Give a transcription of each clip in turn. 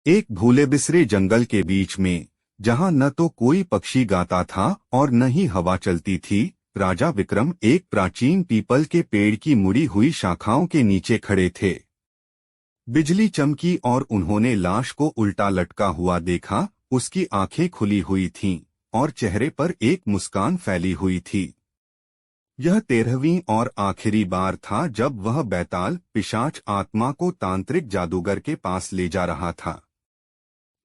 एक भूले बिसरे जंगल के बीच में, जहां न तो कोई पक्षी गाता था और न ही हवा चलती थी, राजा विक्रम एक प्राचीन पीपल के पेड़ की मुड़ी हुई शाखाओं के नीचे खड़े थे। बिजली चमकी और उन्होंने लाश को उल्टा लटका हुआ देखा। उसकी आंखें खुली हुई थीं और चेहरे पर एक मुस्कान फैली हुई थी। यह 13वीं और आखिरी बार था जब वह बैताल पिशाच आत्मा को तांत्रिक जादूगर के पास ले जा रहा था।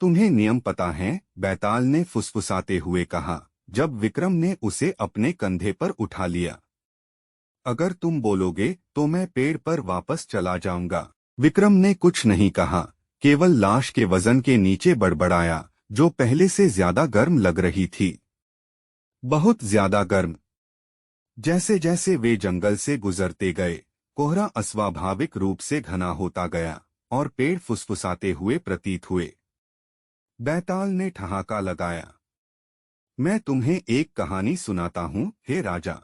तुम्हें नियम पता है? बैताल ने फुसफुसाते हुए कहा, जब विक्रम ने उसे अपने कंधे पर उठा लिया। अगर तुम बोलोगे तो मैं पेड़ पर वापस चला जाऊंगा। विक्रम ने कुछ नहीं कहा, केवल लाश के वजन के नीचे बड़बड़ाया, जो पहले से ज्यादा गर्म लग रही थी। बहुत ज्यादा गर्म। जैसे जैसे वे जंगल से गुजरते गए, कोहरा अस्वाभाविक रूप से घना होता गया और पेड़ फुसफुसाते हुए प्रतीत हुए। बैताल ने ठहाका लगाया, मैं तुम्हें एक कहानी सुनाता हूँ, हे राजा।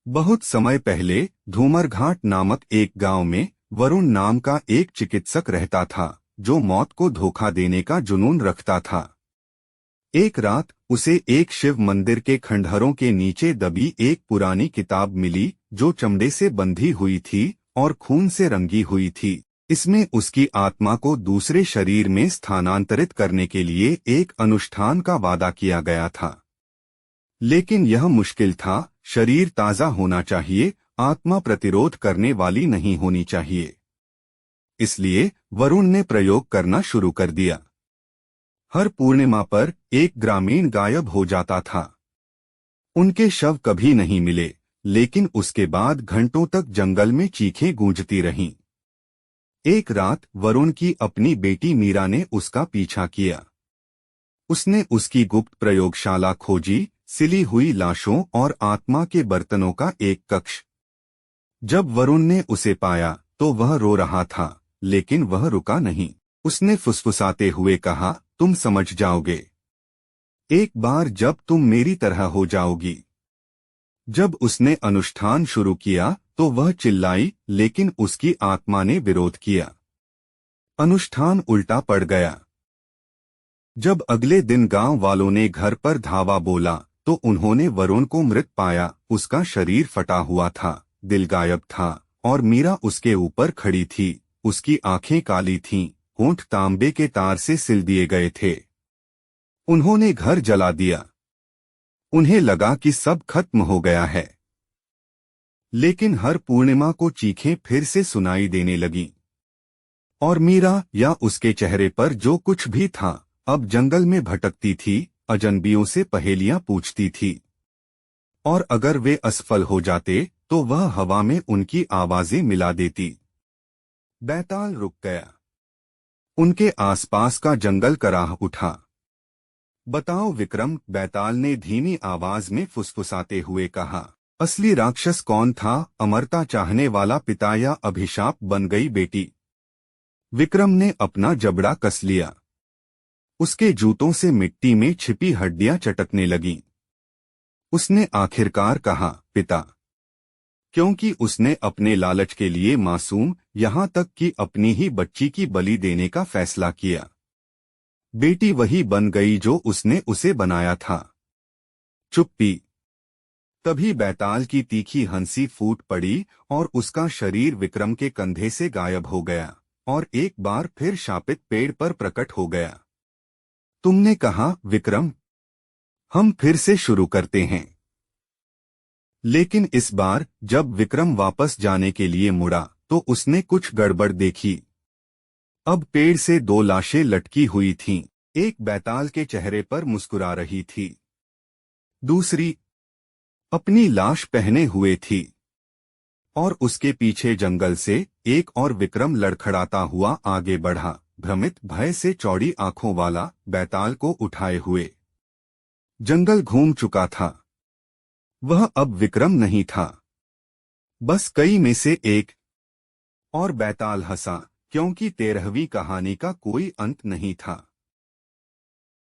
बहुत समय पहले धूमरघाट नामक एक गांव में वरुण नाम का एक चिकित्सक रहता था, जो मौत को धोखा देने का जुनून रखता था। एक रात उसे एक शिव मंदिर के खंडहरों के नीचे दबी एक पुरानी किताब मिली, जो चमड़े से बंधी हुई थी और खून से रंगी हुई थी। इसमें उसकी आत्मा को दूसरे शरीर में स्थानांतरित करने के लिए एक अनुष्ठान का वादा किया गया था। लेकिन यह मुश्किल था। शरीर ताज़ा होना चाहिए, आत्मा प्रतिरोध करने वाली नहीं होनी चाहिए। इसलिए वरुण ने प्रयोग करना शुरू कर दिया। हर पूर्णिमा पर एक ग्रामीण गायब हो जाता था। उनके शव कभी नहीं मिले, लेकिन उसके बाद घंटों तक जंगल में चीखें गूंजती रहीं। एक रात वरुण की अपनी बेटी मीरा ने उसका पीछा किया। उसने उसकी गुप्त प्रयोगशाला खोजी, सिली हुई लाशों और आत्मा के बर्तनों का एक कक्ष। जब वरुण ने उसे पाया तो वह रो रहा था, लेकिन वह रुका नहीं। उसने फुसफुसाते हुए कहा, तुम समझ जाओगे एक बार जब तुम मेरी तरह हो जाओगी। जब उसने अनुष्ठान शुरू किया तो वह चिल्लाई, लेकिन उसकी आत्मा ने विरोध किया। अनुष्ठान उल्टा पड़ गया। जब अगले दिन गांव वालों ने घर पर धावा बोला तो उन्होंने वरुण को मृत पाया। उसका शरीर फटा हुआ था, दिल गायब था और मीरा उसके ऊपर खड़ी थी। उसकी आंखें काली थीं, होंठ तांबे के तार से सिल दिए गए थे। उन्होंने घर जला दिया। उन्हें लगा कि सब खत्म हो गया है। लेकिन हर पूर्णिमा को चीखें फिर से सुनाई देने लगीं। और मीरा या उसके चेहरे पर जो कुछ भी था, अब जंगल में भटकती थी, अजनबियों से पहेलियां पूछती थी। और अगर वे असफल हो जाते तो वह हवा में उनकी आवाजें मिला देती। बैताल रुक गया। उनके आसपास का जंगल कराह उठा। बताओ विक्रम, बैताल ने धीमी आवाज में फुसफुसाते हुए कहा। असली राक्षस कौन था? अमरता चाहने वाला पिता या अभिशाप बन गई बेटी? विक्रम ने अपना जबड़ा कस लिया। उसके जूतों से मिट्टी में छिपी हड्डियां चटकने लगीं। उसने आखिरकार कहा, पिता। क्योंकि उसने अपने लालच के लिए मासूम, यहां तक कि अपनी ही बच्ची की बलि देने का फैसला किया। बेटी वही बन गई जो उसने उसे बनाया था। चुप्पी। तभी बैताल की तीखी हंसी फूट पड़ी और उसका शरीर विक्रम के कंधे से गायब हो गया और एक बार फिर शापित पेड़ पर प्रकट हो गया। तुमने कहा, विक्रम, हम फिर से शुरू करते हैं। लेकिन इस बार जब विक्रम वापस जाने के लिए मुड़ा तो उसने कुछ गड़बड़ देखी। अब पेड़ से दो लाशें लटकी हुई थीं। एक बैताल के चेहरे पर मुस्कुरा रही थी, दूसरी अपनी लाश पहने हुए थी। और उसके पीछे जंगल से एक और विक्रम लड़खड़ाता हुआ आगे बढ़ा, भ्रमित, भय से चौड़ी आंखों वाला, बैताल को उठाए हुए। जंगल घूम चुका था। वह अब विक्रम नहीं था, बस कई में से एक। और बैताल हंसा, क्योंकि 13वीं कहानी का कोई अंत नहीं था।